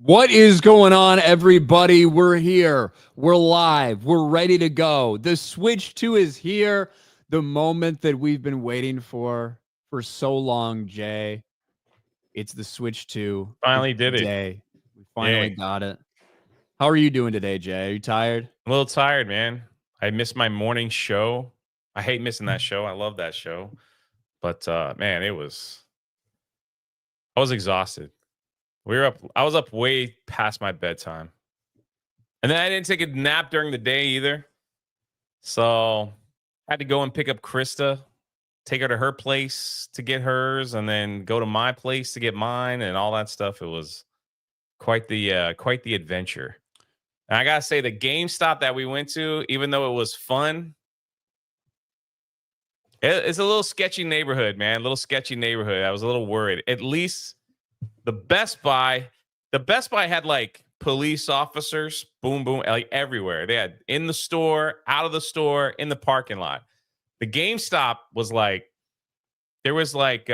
What is going on, everybody? We're here. We're live. We're ready to go. The Switch 2 is here. The moment that we've been waiting for so long, Jay. It's the Switch 2. It's Finally did it. today. We finally Yay. got it. How are you doing today, Jay? Are you tired? I'm a little tired, man. I missed my morning show. I hate missing that show. I love that show. But man, I was exhausted. I was up way past my bedtime. And then I didn't take a nap during the day either. So I had to go and pick up Krista, take her to her place to get hers, and then go to my place to get mine and all that stuff. It was quite the adventure. And I gotta say, the GameStop that we went to, even though it was fun, it's a little sketchy neighborhood, man. A little sketchy neighborhood. I was a little worried. At least the the Best Buy had like police officers, boom, boom, like everywhere. They had in the store, out of the store, in the parking lot. The GameStop was like there was like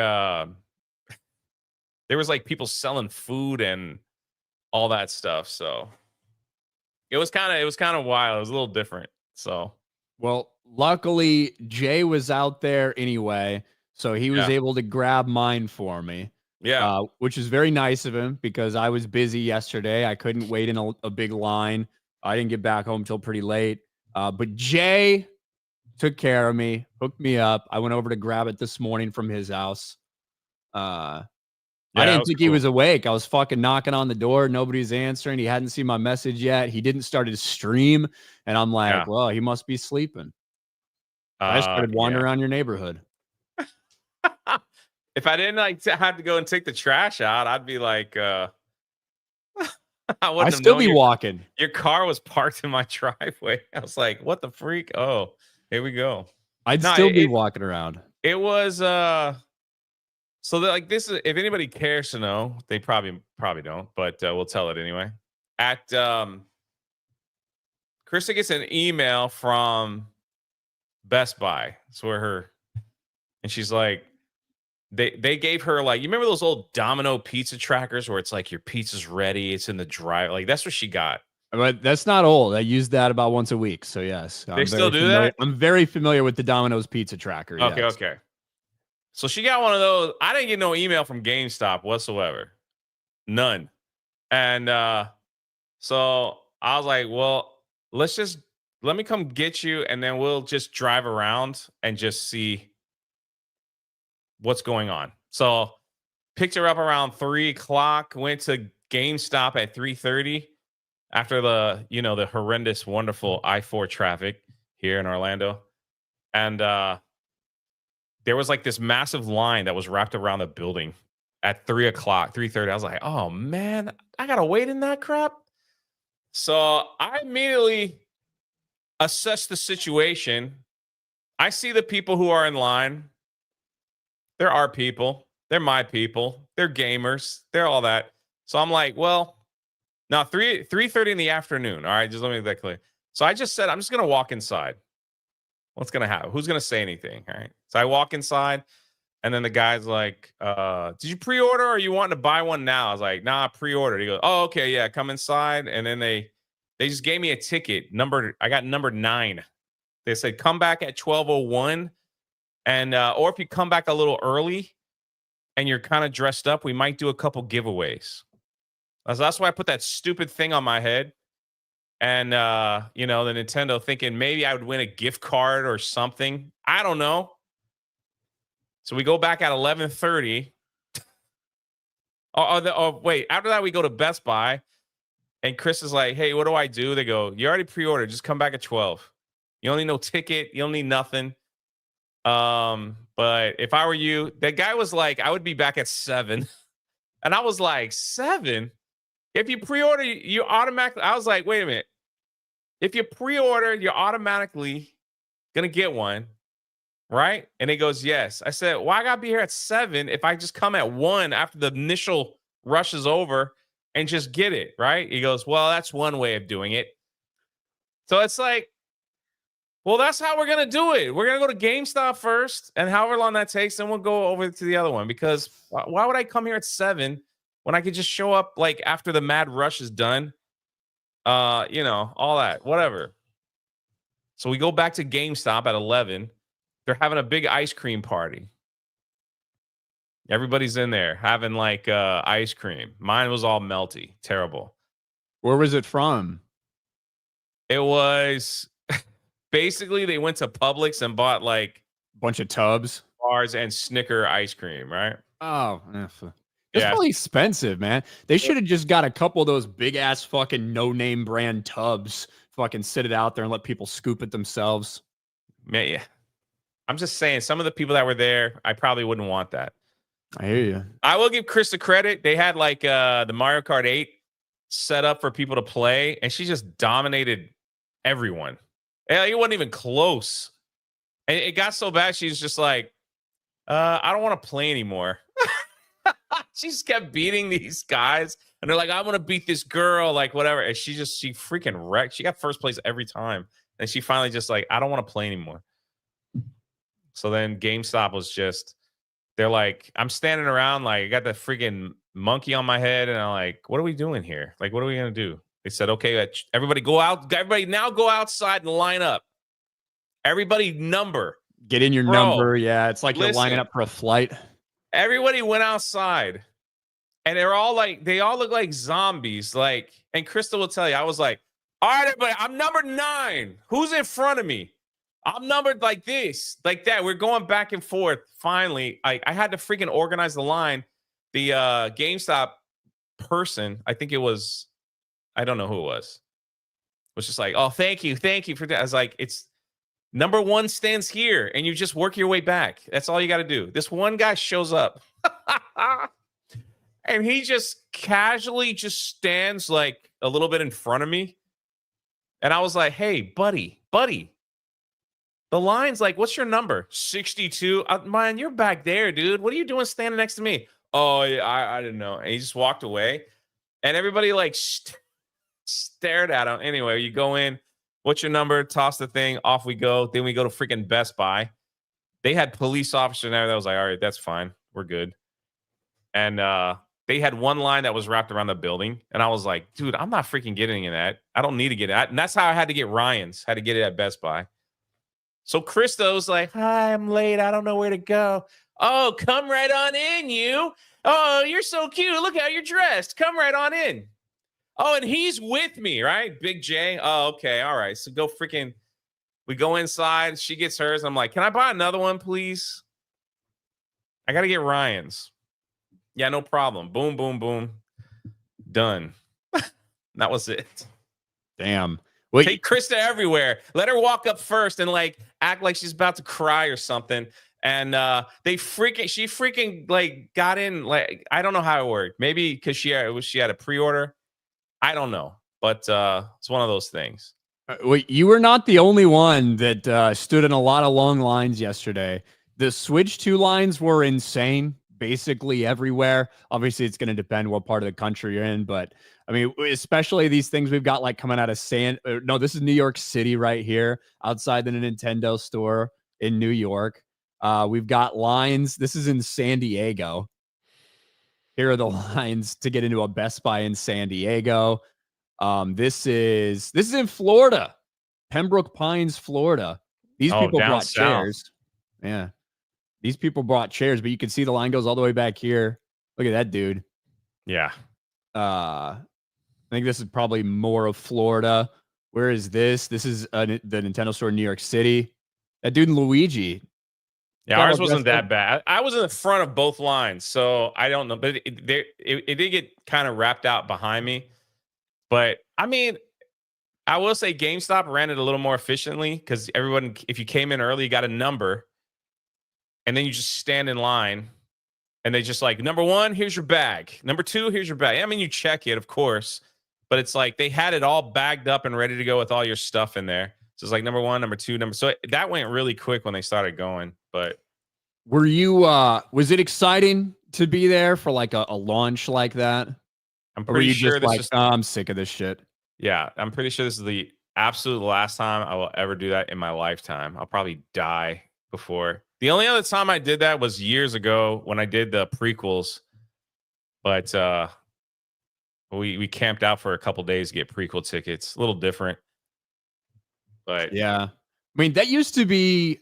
people selling food and all that stuff. So it was kind of wild. It was a little different. So Well, luckily, Jay was out there anyway, so he was yeah, able to grab mine for me. yeah. Which is very nice of him because I was busy yesterday. I couldn't wait in a big line. I didn't get back home till pretty late. But Jay took care of me, hooked me up. I went over to grab it this morning from his house. Uh, I Yeah, that didn't was think he cool. was awake. I was fucking knocking on the door. Nobody's answering. He hadn't seen my message yet. He didn't start his stream. And I'm like, Yeah. well, he must be sleeping. I started Yeah. wandering around your neighborhood. If I didn't like have to go and take the trash out, I'd be like, I I wouldn't have still known be walking. your car was parked in my driveway. I was like, what the freak? Oh, here we go. I'd No, still be walking around. it was so that like this is if anybody cares to know, they probably don't, but we'll tell it anyway. At Krista gets an email from Best Buy. It's where her and she's like, they gave her like you remember those old Domino pizza trackers where it's like your pizza's ready, it's in the drive. Like that's what she got. But that's not old. I use that about once a week. So yes, They I'm still very do familiar. that? I'm very familiar with the Domino's pizza tracker. Okay, Yes. okay. So she got one of those. I didn't get no email from GameStop whatsoever. None. And so I was like, well, let me come get you and then we'll just drive around and just see what's going on. So picked her up around 3 o'clock, went to GameStop at 3:30 after the horrendous, wonderful I-4 traffic here in Orlando. And there was like this massive line that was wrapped around the building at 3 o'clock, 3:30. I was like, oh man, I gotta wait in that crap. So I immediately assessed the situation. I see the people who are in line. There are people. They're my people. They're gamers. They're all that. So I'm like, well, now 3:30 in the afternoon. All right, just let me make that clear. So I just said, I'm just gonna walk inside. What's gonna happen? Who's gonna say anything? All right. So I walk inside, and then the guy's like, did you pre-order or you wanting to buy one now? I was like, nah, pre-ordered. He goes, oh, okay, yeah, come inside. And then they just gave me a ticket. I got number 9. They said, come back at 12:01. And or if you come back a little early and you're kind of dressed up, we might do a couple giveaways. So that's why I put that stupid thing on my head. And the Nintendo thinking maybe I would win a gift card or something. I don't know. So we go back at 11:30. Wait, after that we go to Best Buy and Chris is like, "Hey, what do I do?" They go, "You already pre-ordered. Just come back at 12. You don't need no ticket. You don't need nothing." But if I were you, that guy was like, "I would be back at 7." And I was like, 7? If you pre-order, you automatically I was like, "Wait a minute. If you pre-order, you're automatically going to get one." Right? And he goes, yes. I said, well, I got to be here at 7 if I just come at 1 after the initial rush is over and just get it. Right? He goes, well, that's one way of doing it. So it's like, well, that's how we're going to do it. We're going to go to GameStop first. And however long that takes, then we'll go over to the other one. Because why would I come here at 7 when I could just show up like after the mad rush is done. You know, all that, whatever. So we go back to GameStop at 11. They're having a big ice cream party. Everybody's in there having like ice cream. Mine was all melty, terrible. Where was it from? It was basically they went to Publix and bought like Bunch of tubs. bars and Snicker ice cream, right? Oh, that's Yeah. probably expensive, man. They should have just got a couple of those big ass fucking no name brand tubs. Fucking sit it out there and let people scoop it themselves. Man, yeah. I'm just saying, some of the people that were there, I probably wouldn't want that. I hear you. I will give Krista credit. They had like the Mario Kart 8 set up for people to play, and she just dominated everyone. And it wasn't even close. And it got so bad, she's just like, I don't want to play anymore. She just kept beating these guys. And they're like, I want to beat this girl, like whatever. And she freaking wrecked. She got first place every time. And she finally just like, I don't want to play anymore. So then GameStop was just, they're like, I'm standing around, like, I got the freaking monkey on my head. And I'm like, what are we doing here? Like, what are we going to do? They said, okay, everybody go out. Everybody now go outside and line up. Everybody number. Get in your number. Yeah, it's like you're lining listen. up for a flight. Everybody went outside. And they're all like, they all look like zombies. Like, and Crystal will tell you, I was like, all right, everybody, I'm number 9. Who's in front of me? I'm numbered like this, like that. We're going back and forth. Finally, I had to freaking organize the line. The GameStop person, I think it was, I don't know who it was just like, oh, thank you for that. I was like, it's number 1 stands here, and you just work your way back. That's all you got to do. This one guy shows up. And he just casually just stands like a little bit in front of me. And I was like, hey, buddy. The line's like, what's your number? 62. Man, you're back there, dude. What are you doing standing next to me? Oh, yeah, I didn't know. And he just walked away. And everybody like stared at him. Anyway, you go in. What's your number? Toss the thing. Off we go. Then we go to freaking Best Buy. They had police officer there that was like, all right, that's fine. We're good. And they had one line that was wrapped around the building. And I was like, dude, I'm not freaking getting in that. I don't need to get it. And that's how I had to get Ryan's. Had to get it at Best Buy. So Krista was like, hi, I'm late. I don't know where to go. Oh, come right on in, you. Oh, you're so cute. Look how you're dressed. Come right on in. Oh, and he's with me, right? Big J. Oh, okay. All right. So go freaking, we go inside. She gets hers. I'm like, can I buy another one, please? I got to get Ryan's. Yeah, no problem. Boom, boom, boom. Done. That was it. Damn. Wait. Take Krista everywhere. Let her walk up first and like act like she's about to cry or something. And she freaking like got in. Like, I don't know how it worked. Maybe because she had a pre-order. I don't know. But it's one of those things. Wait, you were not the only one that stood in a lot of long lines yesterday. The Switch 2 lines were insane. Basically everywhere. Obviously, it's going to depend what part of the country you're in, but I mean, especially these things we've got like coming out of this is New York City right here outside the Nintendo store in New York. We've got lines. This is in San Diego. Here are the lines to get into a Best Buy in San Diego. This is in Florida, Pembroke Pines, Florida. These people brought chairs. Yeah. These people brought chairs, but you can see the line goes all the way back here. Look at that dude. Yeah. I think this is probably more of Florida. Where is this? This is the Nintendo store in New York City. That dude and Luigi. Yeah, ours wasn't that bad. I was in the front of both lines, so I don't know. But it did get kind of wrapped out behind me. But, I mean, I will say GameStop ran it a little more efficiently because everyone, if you came in early, you got a number. And then you just stand in line and they just like, number 1, here's your bag. Number 2, here's your bag. I mean, you check it, of course, but it's like they had it all bagged up and ready to go with all your stuff in there. So it's like number 1, number 2, so that went really quick when they started going. But were you, was it exciting to be there for like a launch like that? I'm pretty sure this is I'm sick of this shit. Yeah, I'm pretty sure this is the absolute last time I will ever do that in my lifetime. I'll probably die before. The only other time I did that was years ago when I did the prequels. But we camped out for a couple days to get prequel tickets. A little different. But yeah, I mean that used to be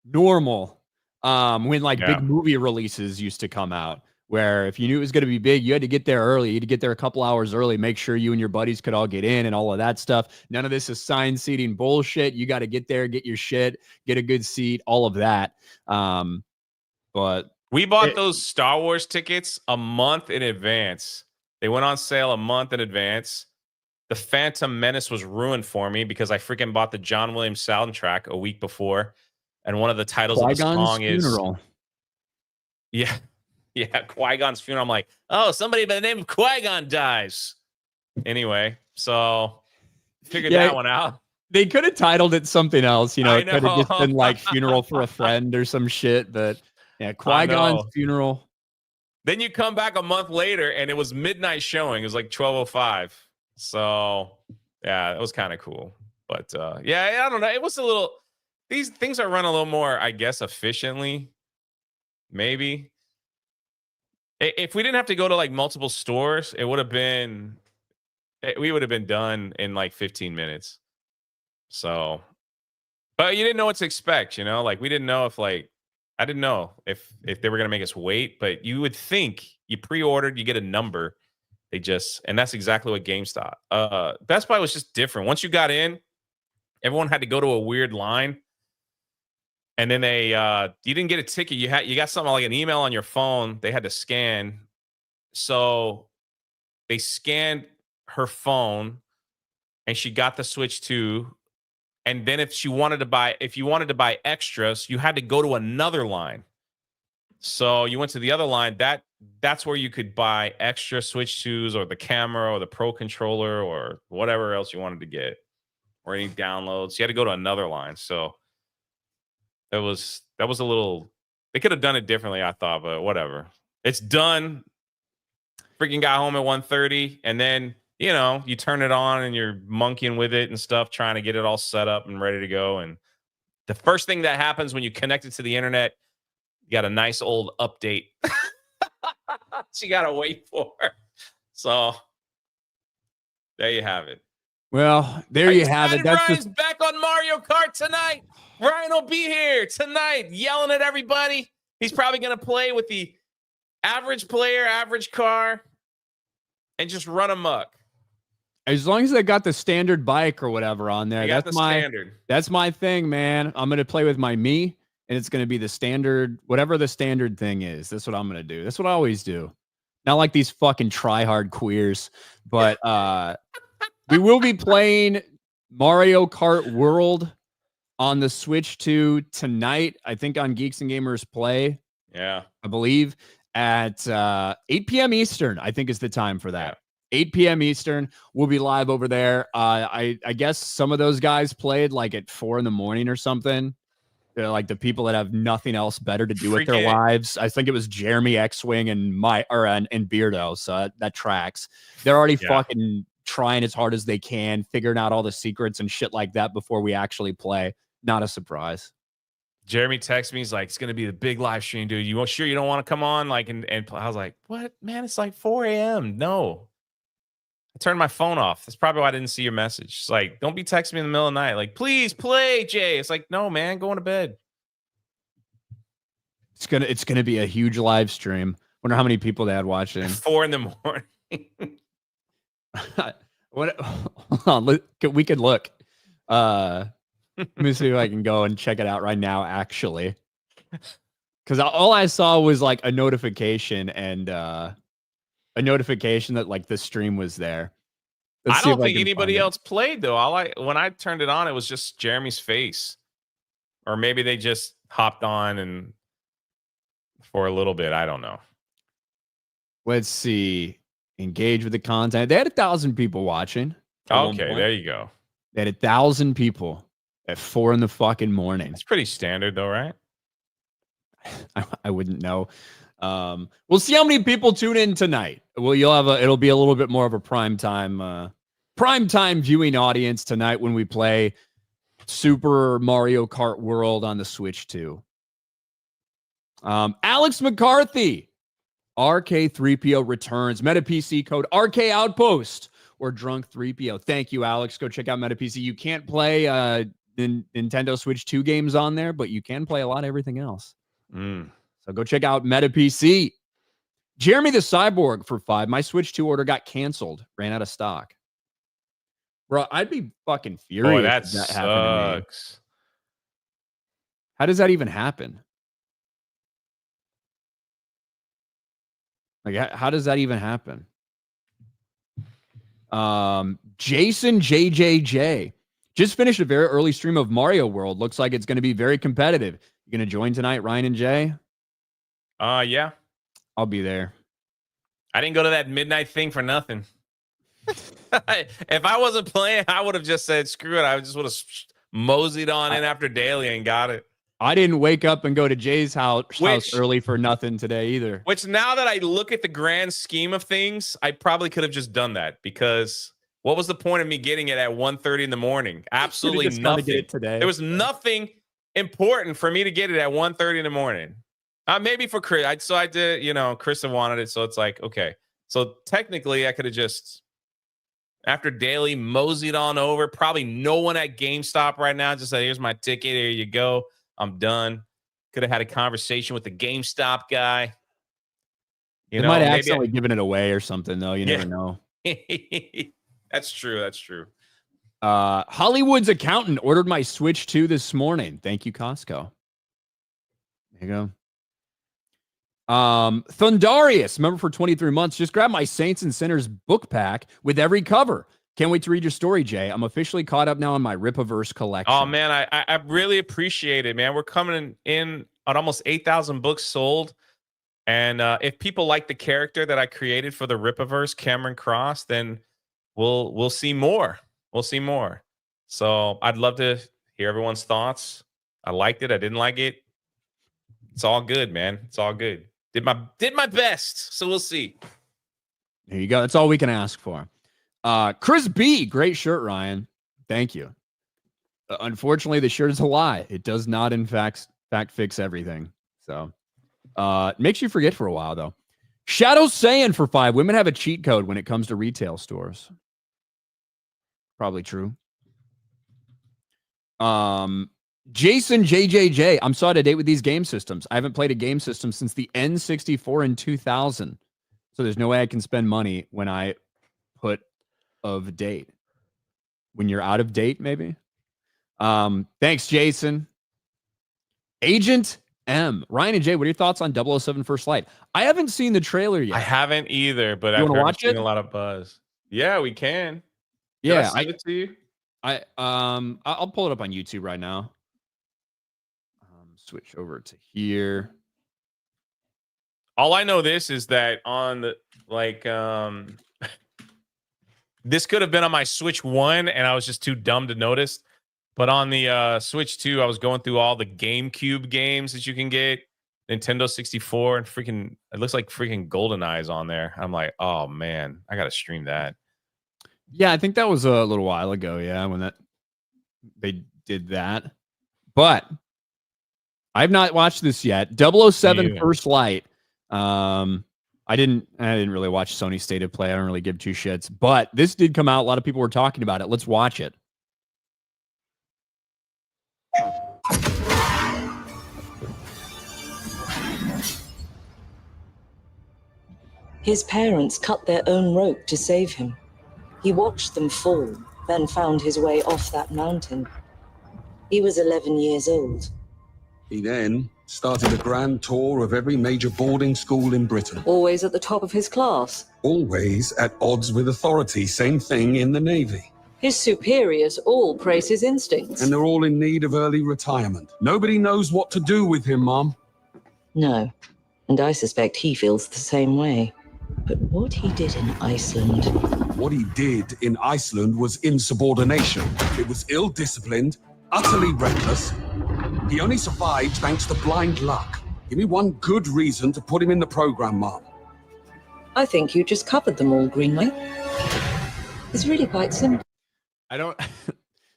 normal when like big movie releases used to come out, where if you knew it was going to be big, you had to get there early. You had to get there a couple hours early, make sure you and your buddies could all get in and all of that stuff. None of this assigned seating bullshit. You got to get there, get your shit, get a good seat, all of that. But we bought those Star Wars tickets a month in advance. They went on sale a month in advance. The Phantom Menace was ruined for me because I freaking bought the John Williams soundtrack a week before. And one of the titles of the song funeral. is Qui-Gon's funeral. I'm like, oh, somebody by the name of Qui-Gon dies. Anyway, so figured that one out. They could have titled it something else, it could have just been like Funeral for a Friend or some shit. But yeah, Qui-Gon's funeral. Then you come back a month later and it was midnight showing. It was like 12:05. So yeah, it was kind of cool. But yeah, I don't know. It was a little. These things are run a little more, I guess, efficiently. Maybe. If we didn't have to go to like multiple stores, it would have been. We would have been done in like 15 minutes. So, but you didn't know what to expect, Like we didn't know if I didn't know if they were gonna make us wait, but you would think you pre-ordered, you get a number. And that's exactly what GameStop. Best Buy was just different. Once you got in, everyone had to go to a weird line. And then you didn't get a ticket. You got something like an email on your phone. They had to scan. So they scanned her phone and she got the Switch 2. And then if you wanted to buy extras, you had to go to another line. So you went to the other line. That's where you could buy extra Switch 2s or the camera or the Pro controller or whatever else you wanted to get or any downloads. You had to go to another line. So that was a little. They could have done it differently, I thought, but whatever. It's done. Freaking got home at 1:30, and then you turn it on and you're monkeying with it and stuff, trying to get it all set up and ready to go. And the first thing that happens when you connect it to the internet, you got a nice old update. You gotta wait for. So there you have it. Well, there you have it. That's Ryan's back on Mario Kart tonight. Ryan will be here tonight, yelling at everybody. He's probably gonna play with the average player, average car, and just run amok. As long as they got the standard bike or whatever on there, standard. That's my thing, man. I'm gonna play with my Me, and it's gonna be the standard, whatever the standard thing is. That's what I'm gonna do. That's what I always do. Not like these fucking try-hard queers, but we will be playing Mario Kart World on the Switch 2 tonight. I think on Geeks and Gamers Play. Yeah, I believe at 8 p.m. Eastern. I think is the time for that. 8 p.m. Eastern. We'll be live over there. I guess some of those guys played like at 4 a.m. or something. They're like the people that have nothing else better to do with their lives. I think it was Jeremy X-Wing and Beardo. So that tracks. They're already fucking trying as hard as they can, figuring out all the secrets and shit like that before we actually play. Not a surprise. Jeremy texts me. He's like, "It's gonna be the big live stream, dude. You sure you don't want to come on?" Like, and I was like, "What, man? It's like 4 a.m. No." I turned my phone off. That's probably why I didn't see your message. It's like, don't be texting me in the middle of the night. Like, please play, Jay. It's like, no, man, going to bed. It's gonna be a huge live stream. Wonder how many people they had watching. 4 a.m. What? Hold on, we could look. Let me see if I can go and check it out right now. Actually, because all I saw was like a notification and a notification that like the stream was there. I don't think anybody else played though. When I turned it on, it was just Jeremy's face, or maybe they just hopped on and for a little bit. I don't know. Let's see. Engage with the content. They had 1,000 people watching. Okay, there you go. They had 1,000 people at 4 in the fucking morning. It's pretty standard though, right? I wouldn't know. We'll see how many people tune in tonight. Well, it'll be a little bit more of a prime time viewing audience tonight when we play Super Mario Kart World on the Switch 2. Alex McCarthy RK3PO returns. MetaPC code RK Outpost or Drunk 3PO. Thank you, Alex. Go check out MetaPC. You can't play Nintendo Switch 2 games on there, but you can play a lot of everything else. So go check out MetaPC. Jeremy the Cyborg for 5. My Switch 2 order got canceled. Ran out of stock. Bro, I'd be fucking furious if that happened to me. How does that even happen? Like, how does that even happen? Jason JJJ just finished a very early stream of Mario World. Looks like it's going to be very competitive. You going to join tonight, Ryan and Jay? Yeah. I'll be there. I didn't go to that midnight thing for nothing. If I wasn't playing, I would have just said, screw it. I just would have moseyed on in after daily and got it. I didn't wake up and go to Jay's house early for nothing today either. Which, now that I look at the grand scheme of things, I probably could have just done that, because what was the point of me getting it at 1:30 in the morning? Absolutely nothing. Get it today. There was nothing important for me to get it at 1:30 in the morning. Maybe for Chris. So I did, Krista wanted it. So it's like, okay. So technically I could have just, after daily, moseyed on over. Probably no one at GameStop right now. Just say, here's my ticket. Here you go. I'm done. Could have had a conversation with the GameStop guy. You might have accidentally given it away or something, though. You never know. That's true. That's true. Hollywood's accountant ordered my Switch 2 this morning. Thank you, Costco. There you go. Thundarius, member for 23 months, just grabbed my Saints and Sinners book pack with every cover. Can't wait to read your story, Jay. I'm officially caught up now on my Ripaverse collection. Oh, man, I really appreciate it, man. We're coming in on almost 8,000 books sold. And if people like the character that I created for the Ripaverse, Cameron Cross, then we'll see more. We'll see more. So I'd love to hear everyone's thoughts. I liked it. I didn't like it. It's all good, man. It's all good. Did my best. So we'll see. There you go. That's all we can ask for. Chris B, great shirt, Ryan. Thank you. Unfortunately, the shirt is a lie. It does not, in fact fix everything. So it makes you forget for a while, though. Shadow saying for 5. Women have a cheat code when it comes to retail stores. Probably true. Jason JJJ, I'm so out of date with these game systems. I haven't played a game system since the N64 in 2000. So there's no way I can spend money when I put of date. When you're out of date, maybe. Thanks, Jason. Agent M. Ryan and Jay, what are your thoughts on 007 First Light? I haven't seen the trailer yet. I haven't either, but I've seen a lot of buzz. Yeah, we can. Yeah, I send it to you. I'll pull it up on YouTube right now. Switch over to here. All I know is that on the this could have been on my Switch 1 and I was just too dumb to notice. But on the Switch 2, I was going through all the GameCube games that you can get, Nintendo 64, and it looks like freaking GoldenEye's on there. I'm like, oh man, I gotta stream that. Yeah, I think that was a little while ago. Yeah, when they did that. But I've not watched this yet. 007 First Light. I didn't really watch Sony State of Play. I don't really give two shits. But this did come out. A lot of people were talking about it. Let's watch it. His parents cut their own rope to save him. He watched them fall, then found his way off that mountain. He was 11 years old. He then started a grand tour of every major boarding school in Britain. Always at the top of his class. Always at odds with authority. Same thing in the Navy. His superiors all praise his instincts. And they're all in need of early retirement. Nobody knows what to do with him, Mom. No, and I suspect he feels the same way. But what he did in Iceland... What he did in Iceland was insubordination. It was ill-disciplined, utterly reckless. He only survived thanks to blind luck. Give me one good reason to put him in the program, Mom. I think you just covered them all, Greenway. It's really quite simple.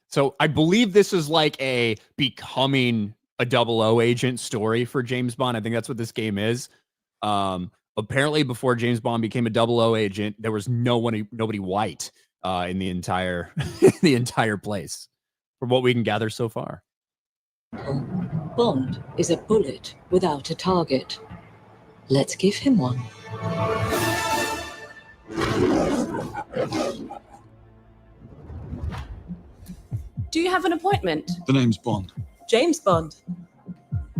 So I believe this is like a becoming a 00 agent story for James Bond. I think that's what this game is. apparently before James Bond became a 00 agent, there was nobody white in the entire the entire place, from what we can gather so far. Bond is a bullet without a target. Let's give him one. Do you have an appointment? The name's Bond. James Bond.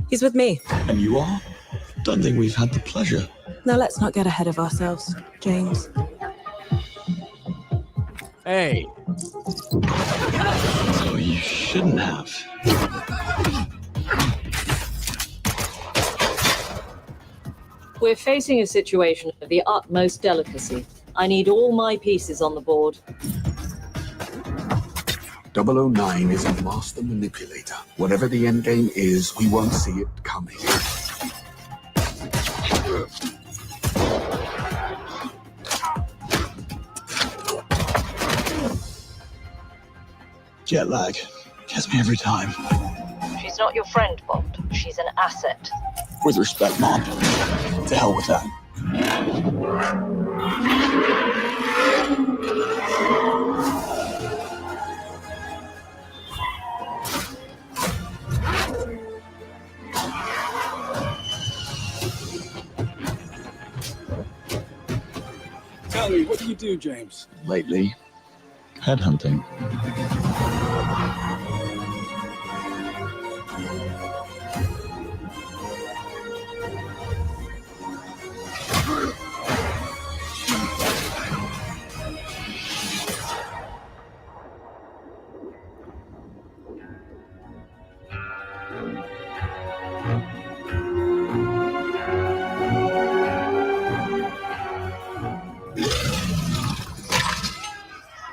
He's with me. And you are? Don't think we've had the pleasure. Now let's not get ahead of ourselves, James. Hey. So you shouldn't have. We're facing a situation of the utmost delicacy. I need all my pieces on the board. 009 is a master manipulator. Whatever the endgame is, we won't see it coming. Jet lag. Gets me every time. She's not your friend, Bond. She's an asset. With respect, Mom. To hell with that. Tell me, what do you do, James? Lately, headhunting.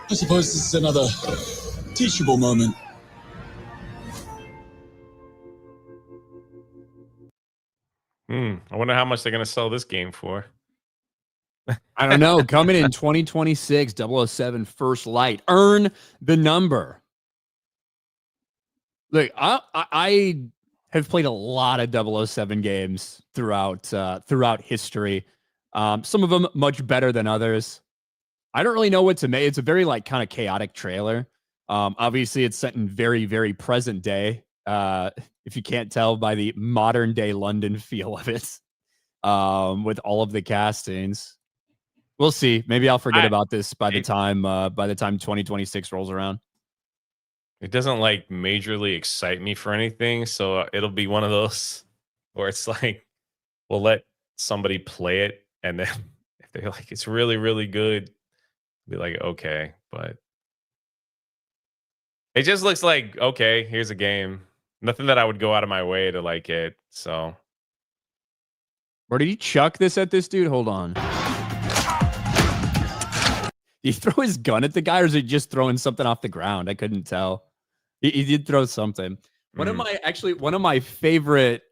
I suppose this is another teachable moment. I wonder how much they're going to sell this game for. I don't know. Coming in 2026, 007 First Light. Earn the number. Look, I have played a lot of 007 games throughout history. Some of them much better than others. I don't really know what to make. It's a very kind of chaotic trailer. Obviously, it's set in very, very present day. If you can't tell by the modern day London feel of it, with all of the castings. We'll see. Maybe I'll forget about this by the time 2026 rolls around. It doesn't majorly excite me for anything, so it'll be one of those where it's we'll let somebody play it, and then if they're it's really, really good, be okay, but it just looks okay, here's a game. Nothing that I would go out of my way to like it. So, or did he chuck this at this dude? Hold on. Did he throw his gun at the guy, or is he just throwing something off the ground? I couldn't tell. He did throw something. One of my favorite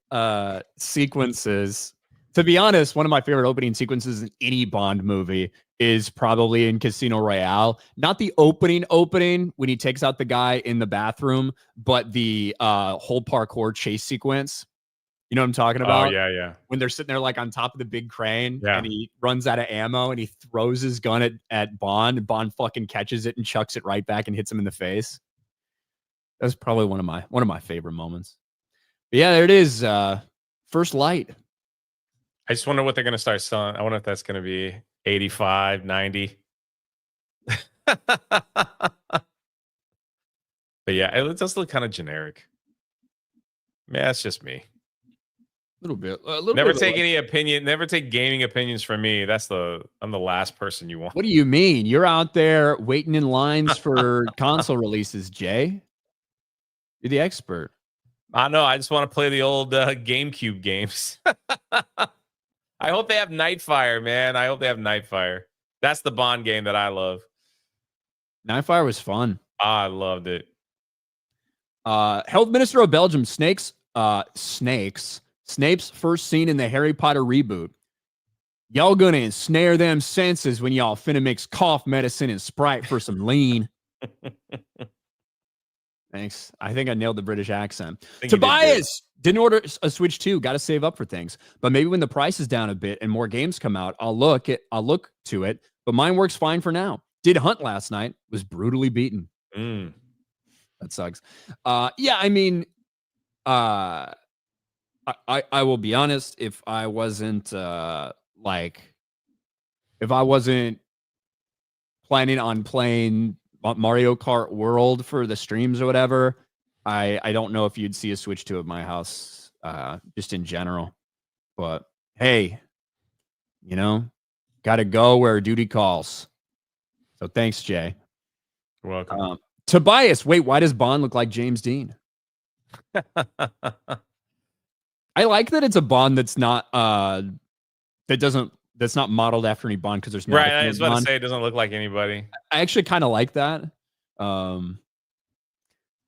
sequences, to be honest, one of my favorite opening sequences in any Bond movie is probably in Casino Royale. Not the opening when he takes out the guy in the bathroom, but the whole parkour chase sequence. You know what I'm talking about? Oh, yeah. When they're sitting there on top of the big crane, yeah, and he runs out of ammo and he throws his gun at Bond, and Bond fucking catches it and chucks it right back and hits him in the face. That's probably one of my favorite moments. But yeah, there it is. First Light. I just wonder what they're going to start selling. I wonder if that's going to be 85, 90. But yeah, it does look kind of generic. Yeah, it's just me. A little bit. Never take any opinion. Never take gaming opinions from me. I'm the last person you want. What do you mean? You're out there waiting in lines for console releases, Jay. You're the expert. I know. I just want to play the old GameCube games. I hope they have Nightfire, man. I hope they have Nightfire. That's the Bond game that I love. Nightfire was fun. I loved it. Health Minister of Belgium, Snape's first scene in the Harry Potter reboot. Y'all gonna ensnare them senses when y'all finna mix cough medicine and Sprite for some lean. Thanks. I think I nailed the British accent. think you did good. Tobias didn't order a Switch 2. Got to save up for things. But maybe when the price is down a bit and more games come out, I'll look to it. But mine works fine for now. Did hunt last night. Was brutally beaten. That sucks. Yeah, I mean, I will be honest. If I wasn't planning on playing Mario Kart World for the streams or whatever, I don't know if you'd see a Switch 2 at my house, just in general. But hey, you know, gotta go where duty calls. So thanks, Jay. You're welcome. Tobias, wait, why does Bond look like James Dean? I like that it's a Bond that's not that's not modeled after any Bond, because there's no right. I was about to say it doesn't look like anybody. I actually kind of like that.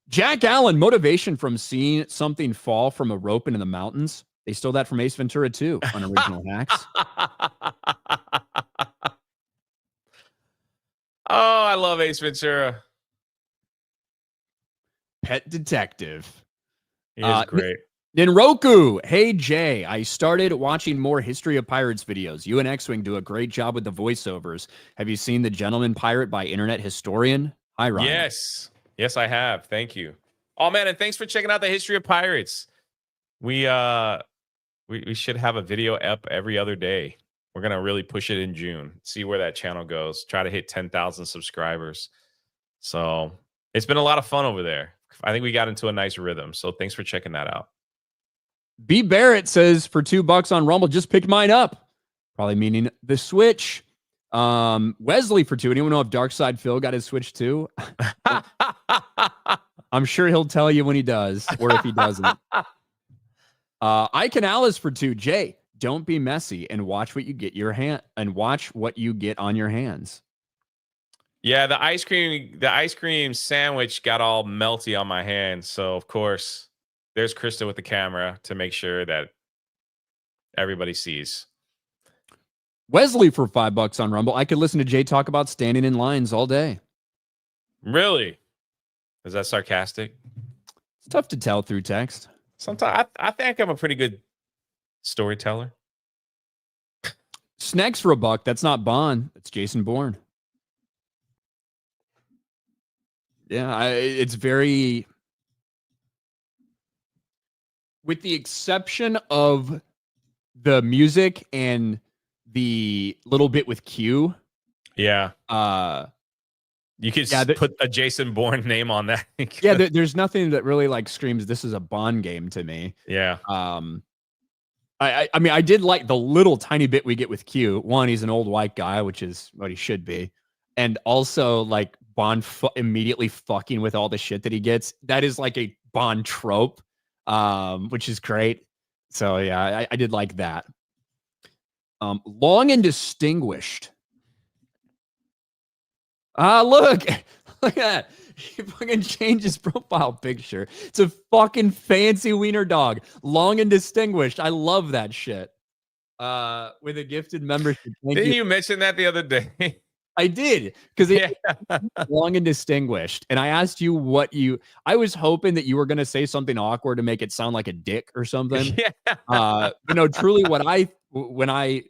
Jack Allen, motivation from seeing something fall from a rope into the mountains. They stole that from Ace Ventura 2 on Original Hacks. Oh, I love Ace Ventura. Pet Detective. He is great. Ninroku, hey Jay, I started watching more History of Pirates videos. You and X-Wing do a great job with the voiceovers. Have you seen The Gentleman Pirate by Internet Historian? Hi, Ryan. Yes, I have. Thank you. Oh man, and thanks for checking out the History of Pirates. We should have a video up every other day. We're gonna really push it in June. See where that channel goes. Try to hit 10,000 subscribers. So it's been a lot of fun over there. I think we got into a nice rhythm. So thanks for checking that out. B. Barrett says for $2 on Rumble, just picked mine up. Probably meaning the Switch. Wesley for $2. Anyone know if Darkside Phil got his Switch too? I'm sure he'll tell you when he does, or if he doesn't. Ike and Alice for $2. Jay, don't be messy and watch what you get on your hands. Yeah, the ice cream sandwich got all melty on my hands. So of course, there's Krista with the camera to make sure that everybody sees. Wesley for $5 on Rumble. I could listen to Jay talk about standing in lines all day. Really? Is that sarcastic? It's tough to tell through text. Sometimes I think I'm a pretty good storyteller. Snacks for $1. That's not Bond. That's Jason Bourne. Yeah, it's very... With the exception of the music and the little bit with Q. Yeah. You could put a Jason Bourne name on that. Yeah, there's nothing that really like screams this is a Bond game to me. Yeah. I mean, I did like the little tiny bit we get with Q. One, he's an old white guy, which is what he should be. And also like Bond immediately fucking with all the shit that he gets. That is like a Bond trope. Which is great. So yeah, I did like that. Long and distinguished. Look at that. He fucking changed his profile picture. It's a fucking fancy wiener dog. Long and distinguished. I love that shit. With a gifted membership. Didn't you mention that the other day? I did, because it's long and distinguished. And I asked you I was hoping that you were going to say something awkward to make it sound like a dick or something. Yeah. Truly when I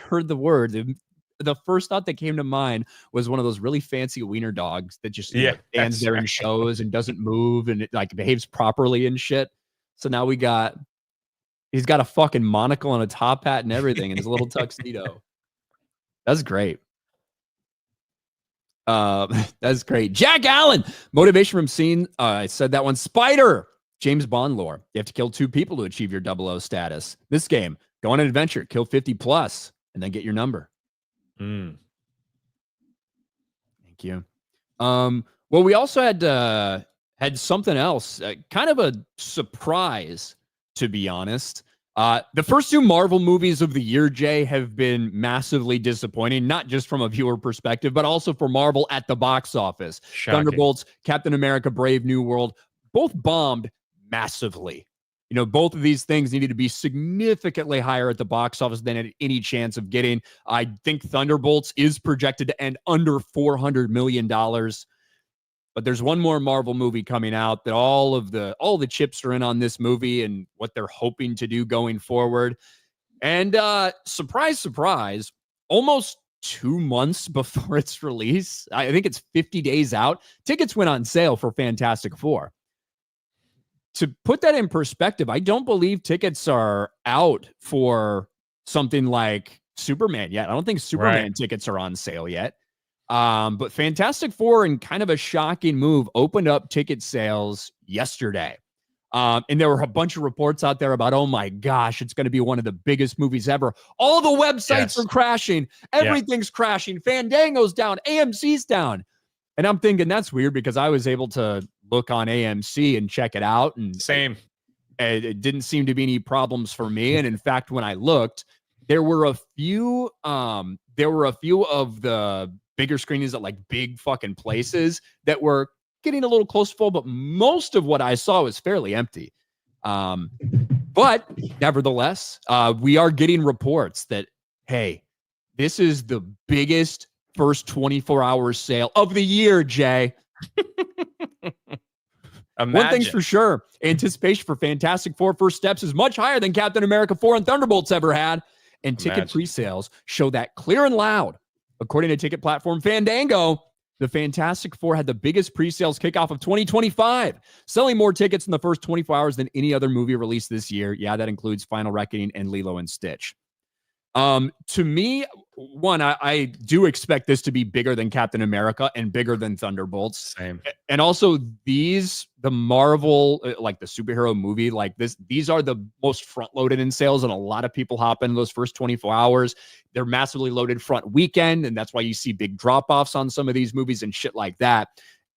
heard the word, the first thought that came to mind was one of those really fancy wiener dogs that just stands there and shows and doesn't move and it like behaves properly and shit. So now he's got a fucking monocle and a top hat and everything and his little tuxedo. That's great. That's great. Jack Allen, motivation from seeing, I said that one. Spider, James Bond lore. You have to kill 2 people to achieve your 00 status. This game, go on an adventure, kill 50 plus, and then get your number. Thank you. Well, we also had something else, kind of a surprise, to be honest. The first 2 Marvel movies of the year, Jay, have been massively disappointing, not just from a viewer perspective, but also for Marvel at the box office. Shocking. Thunderbolts, Captain America, Brave New World, both bombed massively. Both of these things needed to be significantly higher at the box office than had any chance of getting. I think Thunderbolts is projected to end under $400 million. but there's one more Marvel movie coming out that all the chips are in on this movie and what they're hoping to do going forward. And surprise, surprise, almost 2 months before its release, I think it's 50 days out, tickets went on sale for Fantastic Four. To put that in perspective, I don't believe tickets are out for something like Superman yet. I don't think Superman tickets are on sale yet. But Fantastic Four, in kind of a shocking move, opened up ticket sales yesterday. And there were a bunch of reports out there about, oh my gosh, it's going to be one of the biggest movies ever. All the websites are crashing. Everything's crashing. Fandango's down. AMC's down. And I'm thinking that's weird because I was able to look on AMC and check it out. And Same. It didn't seem to be any problems for me. And in fact, when I looked, there were a few of the bigger screenings at like big fucking places that were getting a little close to full, but most of what I saw was fairly empty. But nevertheless, we are getting reports that, hey, this is the biggest first 24-hour sale of the year, Jay. One thing's for sure, anticipation for Fantastic Four First Steps is much higher than Captain America 4 and Thunderbolts ever had. And ticket pre-sales show that clear and loud. According to ticket platform Fandango, the Fantastic Four had the biggest pre-sales kickoff of 2025, selling more tickets in the first 24 hours than any other movie released this year. Yeah, that includes Final Reckoning and Lilo and Stitch. To me, one, I do expect this to be bigger than Captain America and bigger than Thunderbolts. Same. And also the Marvel, like the superhero movie, like this, these are the most front loaded in sales. And a lot of people hop in those first 24 hours. They're massively loaded front weekend. And that's why you see big drop offs on some of these movies and shit like that.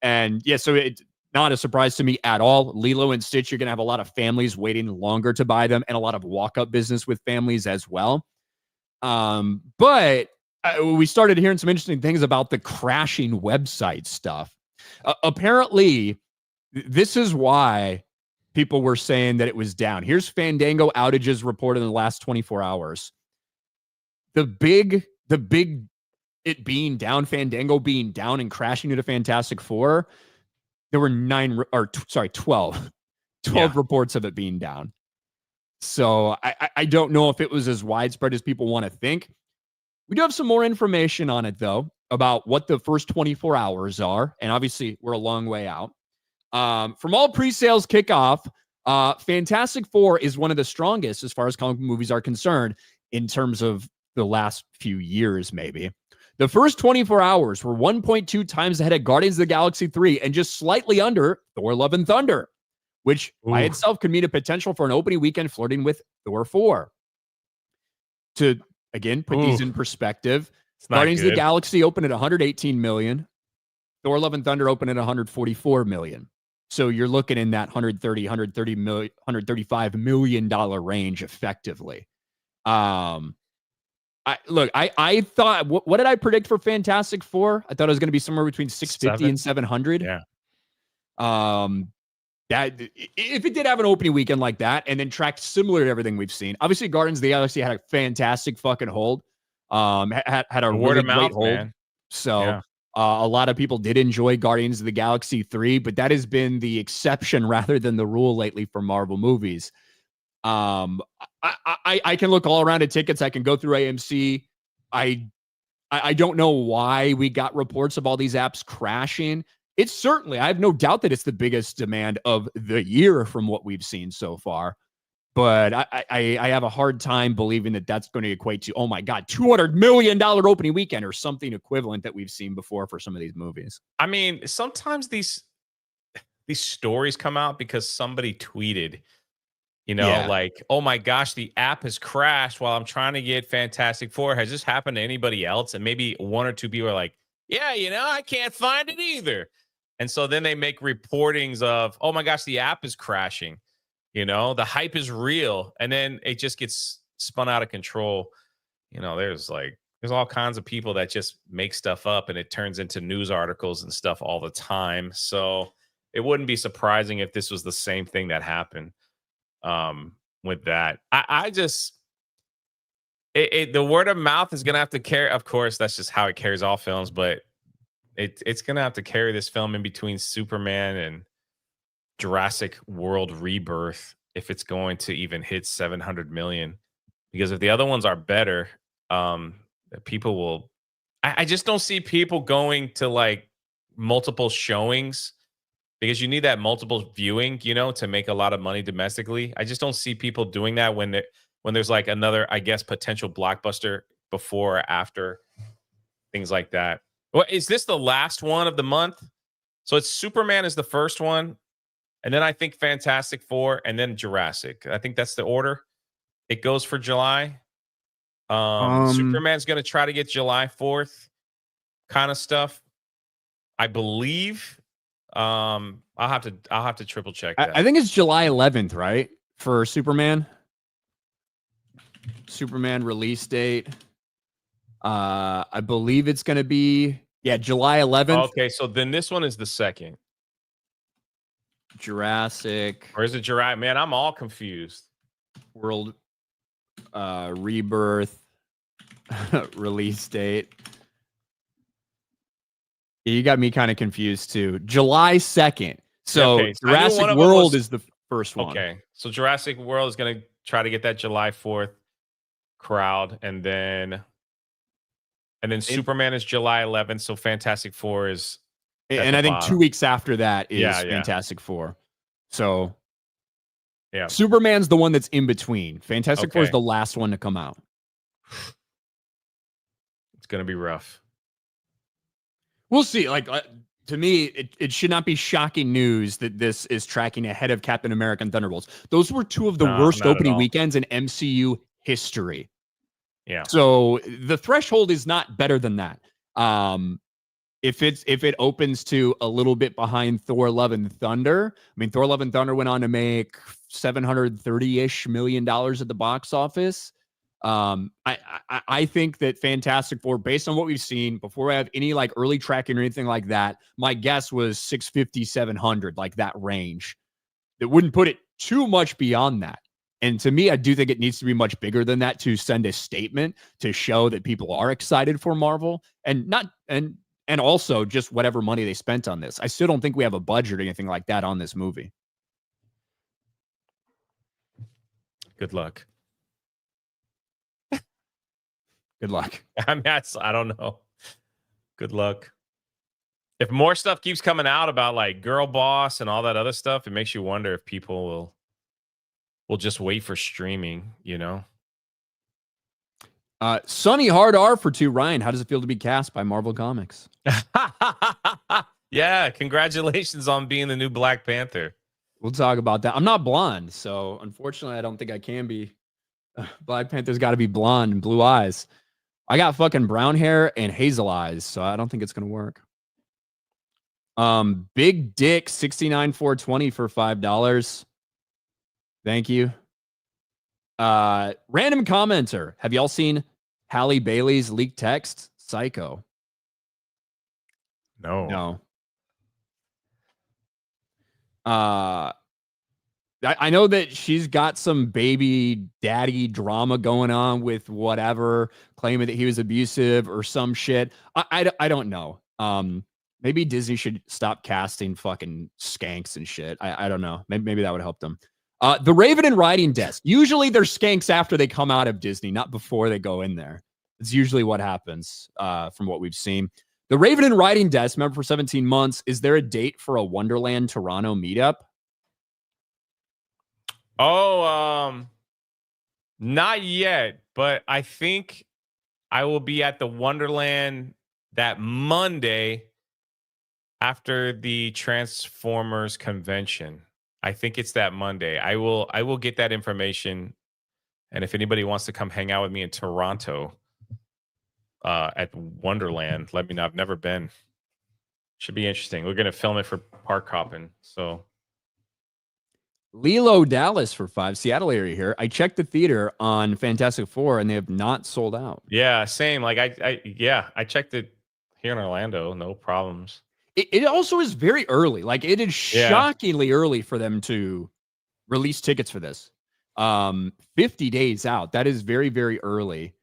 And yeah, so it's not a surprise to me at all. Lilo and Stitch, you're going to have a lot of families waiting longer to buy them and a lot of walk up business with families as well. But we started hearing some interesting things about the crashing website stuff. Apparently, this is why people were saying that it was down. Here's Fandango outages reported in the last 24 hours. The big it being down, Fandango being down and crashing into Fantastic Four. There were 12 reports of it being down. So I don't know if it was as widespread as people want to think. We do have some more information on it, though, about what the first 24 hours are. And obviously, we're a long way out. From all pre-sales kickoff, Fantastic Four is one of the strongest as far as comic book movies are concerned in terms of the last few years, maybe. The first 24 hours were 1.2 times ahead of Guardians of the Galaxy 3 and just slightly under Thor Love and Thunder, which by itself could mean a potential for an opening weekend flirting with Thor 4. To, again, put these in perspective, Guardians of the Galaxy opened at 118 million. Thor Love and Thunder opened at 144 million. So you're looking in that 135 million dollar range effectively. I thought, what did I predict for Fantastic Four? I thought it was going to be somewhere between 650 and 700. Yeah. That if it did have an opening weekend like that and then tracked similar to everything we've seen, obviously Guardians of the Galaxy had a fantastic fucking hold. Had a word really of mouth great hold. man. So a lot of people did enjoy Guardians of the Galaxy 3, but that has been the exception rather than the rule lately for Marvel movies. I can look all around at tickets. I can go through AMC. I don't know why we got reports of all these apps crashing. It's certainly, I have no doubt that it's the biggest demand of the year from what we've seen so far. But I have a hard time believing that that's going to equate to, oh my God, $200 million opening weekend or something equivalent that we've seen before for some of these movies. I mean, sometimes these stories come out because somebody tweeted, like, oh my gosh, the app has crashed while I'm trying to get Fantastic Four. Has this happened to anybody else? And maybe one or two people are like, yeah, I can't find it either. And so then they make reportings of, oh my gosh, the app is crashing. The hype is real. And then it just gets spun out of control. There's all kinds of people that just make stuff up and it turns into news articles and stuff all the time. So it wouldn't be surprising if this was the same thing that happened with that. The word of mouth is going to have to carry. Of course, that's just how it carries all films. But It's gonna have to carry this film in between Superman and Jurassic World Rebirth if it's going to even hit 700 million. Because if the other ones are better, people will. I just don't see people going to like multiple showings because you need that multiple viewing, to make a lot of money domestically. I just don't see people doing that when there's like another, I guess, potential blockbuster before or after, things like that. Well, is this the last one of the month? So it's Superman is the first one, and then I think Fantastic Four, and then Jurassic. I think that's the order it goes for July. Superman's going to try to get July 4th kind of stuff, I believe. I'll have to triple check that. I think it's July 11th, right? For Superman release date. I believe it's going to be July 11th. Okay, so then this one is the second. Jurassic. Or is it Jurassic? Man, I'm all confused. World Rebirth release date. You got me kind of confused too. July 2nd. So okay, so Jurassic World is the first one. Okay. So Jurassic World is going to try to get that July 4th crowd, and then Superman is July 11th, so Fantastic Four is and I think bottom. 2 weeks after that is Fantastic Four. So Superman's the one that's in between. Fantastic Four is the last one to come out. It's going to be rough. We'll see. Like, to me, it should not be shocking news that this is tracking ahead of Captain America and Thunderbolts. Those were two of the worst opening weekends in MCU history. Yeah. So the threshold is not better than that. If it opens to a little bit behind Thor: Love and Thunder, I mean, Thor: Love and Thunder went on to make $730-ish million at the box office. I think that Fantastic Four, based on what we've seen, before I have any like early tracking or anything like that, my guess was 650, 700, like that range. That wouldn't put it too much beyond that. And to me, I do think it needs to be much bigger than that to send a statement to show that people are excited for Marvel and also just whatever money they spent on this. I still don't think we have a budget or anything like that on this movie. Good luck. Good luck. I mean, I don't know. Good luck. If more stuff keeps coming out about like Girl Boss and all that other stuff, it makes you wonder if people will just wait for streaming, Sunny Hard R for 2. Ryan, how does it feel to be cast by Marvel Comics? Yeah, congratulations on being the new Black Panther. We'll talk about that. I'm not blonde, so unfortunately, I don't think I can be. Black Panther's got to be blonde and blue eyes. I got fucking brown hair and hazel eyes, so I don't think it's gonna work. Big Dick 69,420 for $5. Thank you. Random commenter. Have y'all seen Halle Bailey's leaked text? Psycho. No. I know that she's got some baby daddy drama going on with whatever, claiming that he was abusive or some shit. I don't know. Maybe Disney should stop casting fucking skanks and shit. I don't know. Maybe that would help them. The Raven and Writing Desk. Usually they're skanks after they come out of Disney, not before they go in there. It's usually what happens from what we've seen. The Raven and Writing Desk, member for 17 months. Is there a date for a Wonderland Toronto meetup? Oh, not yet, but I think I will be at the Wonderland that Monday after the Transformers convention. I think it's that Monday. I will get that information, and if anybody wants to come hang out with me in Toronto at Wonderland, let me know. I've never been. Should be interesting. We're gonna film it for Park Hoppin', so. Lilo Dallas for 5. Seattle area here. I checked the theater on Fantastic Four and they have not sold out. Yeah, same. Like I checked it here in Orlando. No problems. It also is very early. Like it is shockingly early for them to release tickets for this. 50 days out. That is very, very early.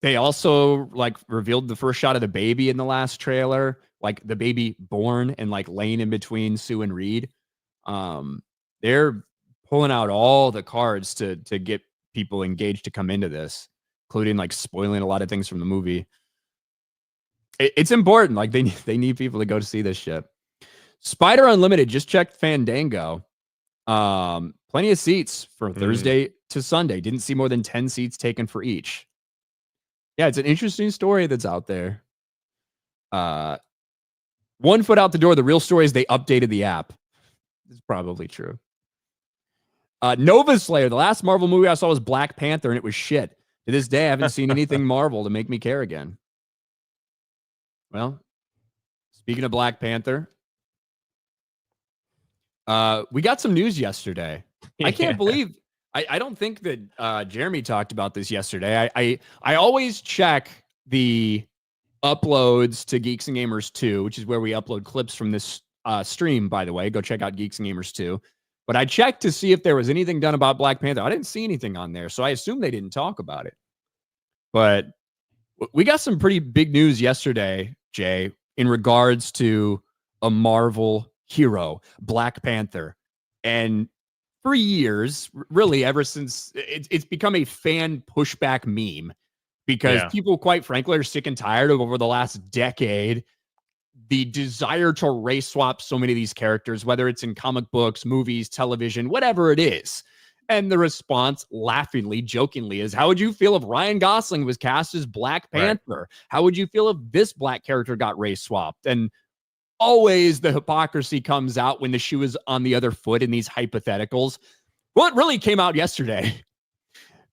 They also like revealed the first shot of the baby in the last trailer, like the baby born and like laying in between Sue and Reed. They're pulling out all the cards to get people engaged to come into this, including like spoiling a lot of things from the movie. It's important. Like they need people to go to see this shit. Spider Unlimited just checked Fandango. Plenty of seats for Thursday to Sunday. Didn't see more than 10 seats taken for each. Yeah, it's an interesting story that's out there. 1 foot out the door. The real story is they updated the app. It's probably true. Nova Slayer, the last Marvel movie I saw was Black Panther, and it was shit. To this day, I haven't seen anything Marvel to make me care again. Well, speaking of Black Panther, we got some news yesterday. I can't believe I don't think that Jeremy talked about this yesterday. I always check the uploads to Geeks and Gamers 2, which is where we upload clips from this stream, by the way. Go check out Geeks and Gamers 2. But I checked to see if there was anything done about Black Panther. I didn't see anything on there, so I assume they didn't talk about it. But we got some pretty big news yesterday, Jay, in regards to a Marvel hero, Black Panther. And for years, really ever since, it's become a fan pushback meme because people, quite frankly, are sick and tired of over the last decade the desire to race swap so many of these characters, whether it's in comic books, movies, television, whatever it is. And the response, laughingly, jokingly, is how would you feel if Ryan Gosling was cast as Black Panther? Right. How would you feel if this black character got race swapped? And always the hypocrisy comes out when the shoe is on the other foot in these hypotheticals. Well, it really came out yesterday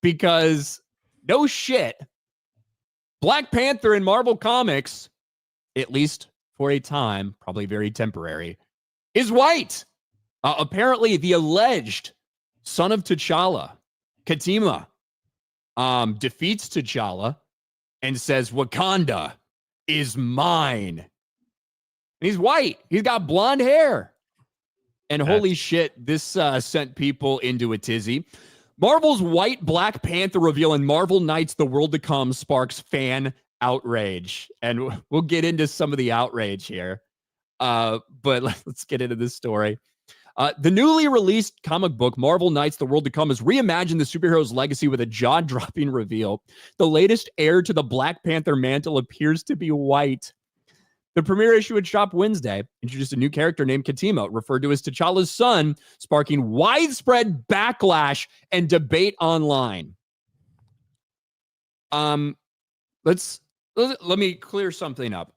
because no shit, Black Panther in Marvel Comics, at least for a time, probably very temporary, is white. Apparently, the alleged son of T'Challa, Katima, defeats T'Challa and says, Wakanda is mine. And he's white. He's got blonde hair. And holy shit, this sent people into a tizzy. Marvel's white Black Panther reveal in Marvel Knights The World to Come sparks fan outrage. And we'll get into some of the outrage here. But let's get into this story. The newly released comic book, Marvel Knights The World to Come, has reimagined the superhero's legacy with a jaw-dropping reveal. The latest heir to the Black Panther mantle appears to be white. The premiere issue at Shop Wednesday introduced a new character named Katima, referred to as T'Challa's son, sparking widespread backlash and debate online. Let me clear something up.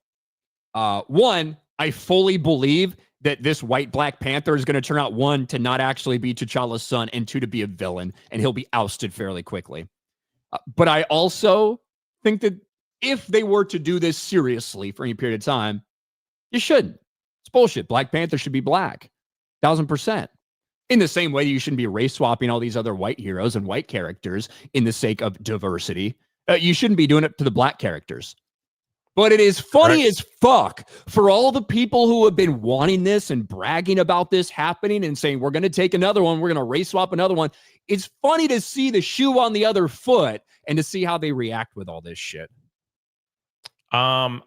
One, I fully believe that this white Black Panther is going to turn out, one, to not actually be T'Challa's son, and two, to be a villain, and he'll be ousted fairly quickly. But I also think that if they were to do this seriously for any period of time, you shouldn't. It's bullshit. Black Panther should be black. 1000%. In the same way that you shouldn't be race swapping all these other white heroes and white characters in the sake of diversity. You shouldn't be doing it to the black characters. But it is funny as fuck for all the people who have been wanting this and bragging about this happening and saying, we're going to take another one, we're going to race swap another one. It's funny to see the shoe on the other foot and to see how they react with all this shit. I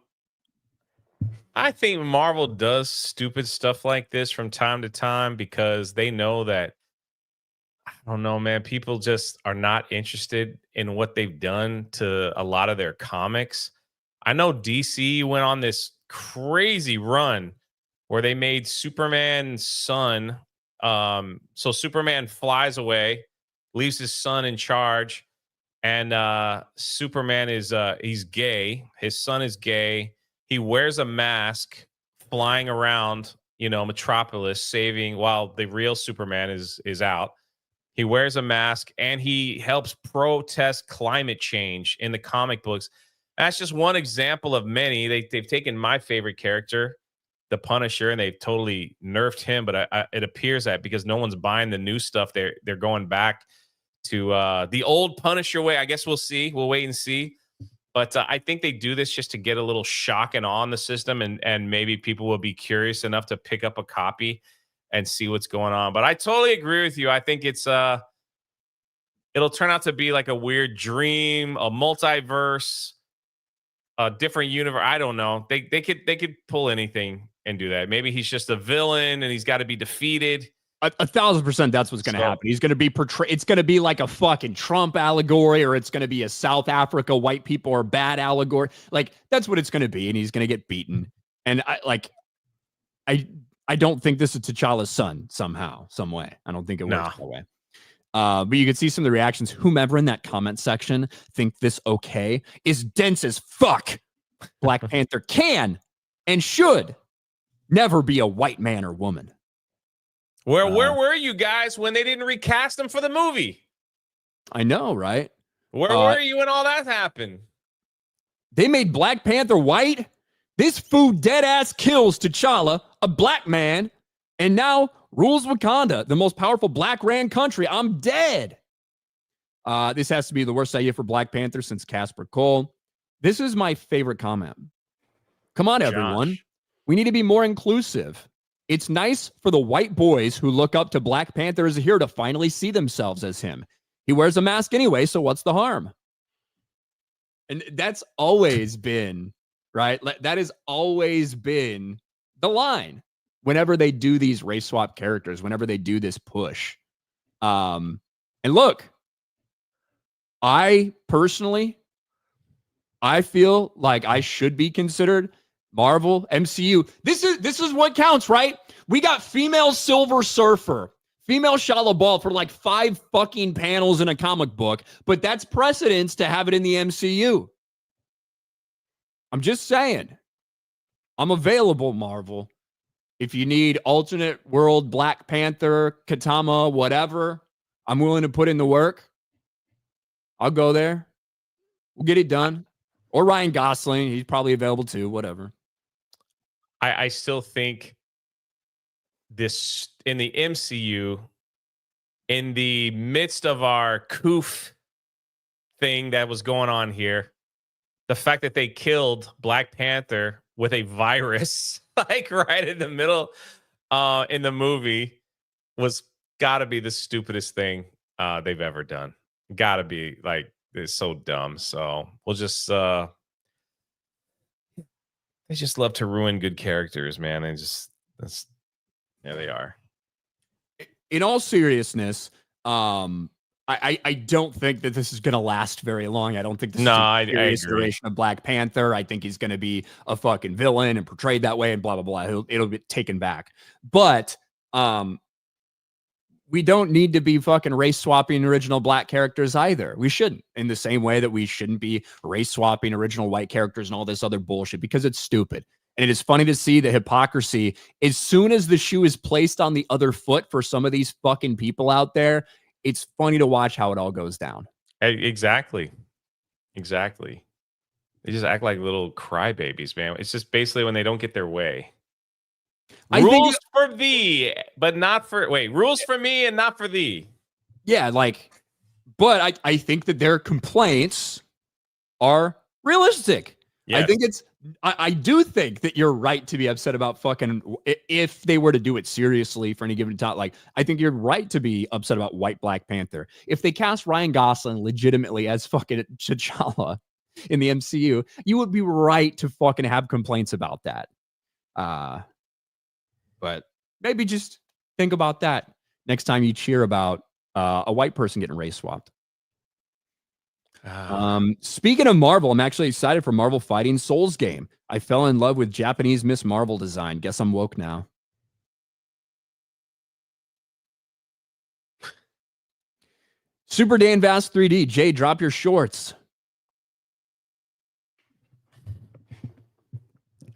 think Marvel does stupid stuff like this from time to time because they know that, I don't know, man, people just are not interested in what they've done to a lot of their comics. I know DC went on this crazy run where they made Superman's son. So Superman flies away, leaves his son in charge, and Superman is he's gay. His son is gay. He wears a mask, flying around, Metropolis, saving while the real Superman is out. He wears a mask and he helps protest climate change in the comic books. That's just one example of many. They've taken my favorite character, the Punisher, and they've totally nerfed him. But it appears that because no one's buying the new stuff, they're going back to the old Punisher way. I guess we'll see. We'll wait and see. But I think they do this just to get a little shock and awe in the system, and maybe people will be curious enough to pick up a copy and see what's going on. But I totally agree with you. I think it's it'll turn out to be like a weird dream, a multiverse, a different universe. I don't know. They could pull anything and do that. Maybe he's just a villain and he's got to be defeated. 1,000% that's what's going to happen. He's going to be portrayed. It's going to be like a fucking Trump allegory, or it's going to be a South Africa white people are bad allegory. Like, that's what it's going to be. And he's going to get beaten. And I don't think this is T'Challa's son somehow, some way. I don't think it works that way. But you can see some of the reactions. Whomever in that comment section think this okay is dense as fuck. Black Panther can and should never be a white man or woman. Where were you guys when they didn't recast him for the movie? I know, right? Where were you when all that happened? They made Black Panther white. This fool dead ass kills T'Challa, a black man, and now rules Wakanda, the most powerful black ran country. I'm dead. This has to be the worst idea for Black Panther since Casper Cole. This is my favorite comment. Come on, everyone. We need to be more inclusive. It's nice for the white boys who look up to Black Panther as a hero to finally see themselves as him. He wears a mask anyway, so what's the harm? And that's always been, right? That has always been the line whenever they do these race swap characters, whenever they do this push. And look, I personally, I feel like I should be considered Marvel, MCU. This is what counts, right? We got female Silver Surfer, female Shala Ball for like 5 fucking panels in a comic book, but that's precedence to have it in the MCU. I'm just saying. I'm available, Marvel. If you need alternate world Black Panther, Katama, whatever, I'm willing to put in the work. I'll go there. We'll get it done. Or Ryan Gosling. He's probably available too, whatever. I still think this in the MCU, in the midst of our coof thing that was going on here, the fact that they killed Black Panther with a virus, like right in the middle in the movie, was gotta be the stupidest thing they've ever done. Gotta be, like, it's so dumb. So we'll just they just love to ruin good characters, man. There they are. In all seriousness, I don't think that this is going to last very long. I don't think this is a serious iteration of Black Panther. I think he's going to be a fucking villain and portrayed that way and blah, blah, blah. It'll get taken back. But we don't need to be fucking race swapping original black characters either. We shouldn't, in the same way that we shouldn't be race swapping original white characters and all this other bullshit, because it's stupid. And it is funny to see the hypocrisy as soon as the shoe is placed on the other foot for some of these fucking people out there. It's funny to watch how it all goes down. Exactly. They just act like little crybabies, man. It's just basically when they don't get their way. Rules for thee, but not for... Wait, rules for me and not for thee. Yeah, like... But I think that their complaints are realistic. Yes. I think it's... I do think that you're right to be upset about fucking... If they were to do it seriously for any given time, like, I think you're right to be upset about white Black Panther. If they cast Ryan Gosling legitimately as fucking T'Challa in the MCU, you would be right to fucking have complaints about that. But maybe just think about that next time you cheer about a white person getting race swapped. Speaking of Marvel, I'm actually excited for Marvel Fighting Souls game. I fell in love with Japanese Miss Marvel design. Guess I'm woke now. Super Dan Vast 3D. Jay, drop your shorts.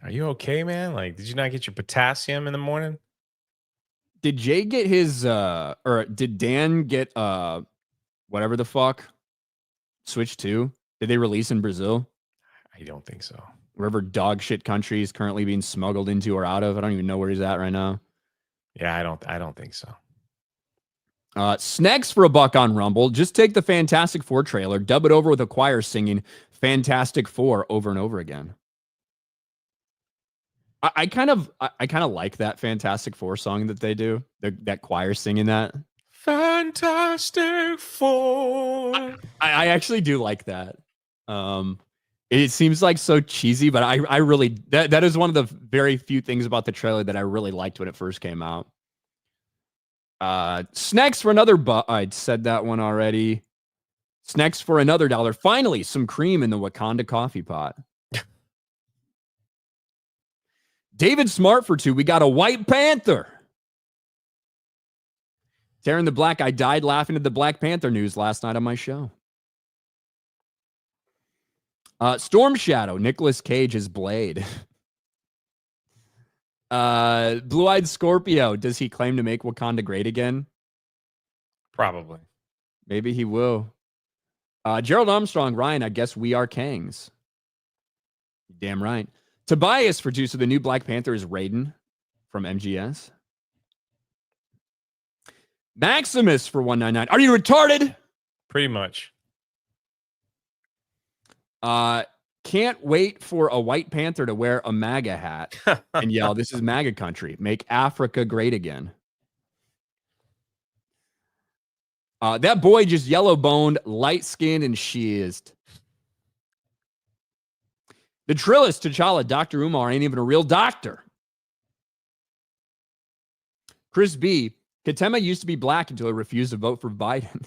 Are you okay, man? Like, did you not get your potassium in the morning? Did Jay get his or did Dan get whatever the fuck Switch 2? Did they release in Brazil? I don't think so. Wherever dog shit country is currently being smuggled into or out of. I don't even know where he's at right now. Yeah, I don't think so. Snacks for $1 on Rumble. Just take the Fantastic Four trailer, dub it over with a choir singing Fantastic Four over and over again. I kind of like that Fantastic Four song that they do. That choir singing that. Fantastic Four. I actually do like that. It seems like so cheesy, but I really that is one of the very few things about the trailer that I really liked when it first came out. Snacks for another I'd said that one already. Snacks for another $1. Finally, some cream in the Wakanda coffee pot. David Smart for 2. We got a White Panther. Taryn the Black. I died laughing at the Black Panther news last night on my show. Storm Shadow. Nicolas Cage is Blade. Blue-Eyed Scorpio. Does he claim to make Wakanda great again? Probably. Maybe he will. Gerald Armstrong. Ryan, I guess we are Kangs. Damn right. Tobias for 2. So the new Black Panther is Raiden from MGS. Maximus for 199. Are you retarded? Pretty much. Can't wait for a White Panther to wear a MAGA hat and yell, "This is MAGA country. Make Africa great again." That boy just yellow-boned, light-skinned, and shizzed. The Trillist, T'Challa, Dr. Umar ain't even a real doctor. Chris B. Katema used to be black until he refused to vote for Biden.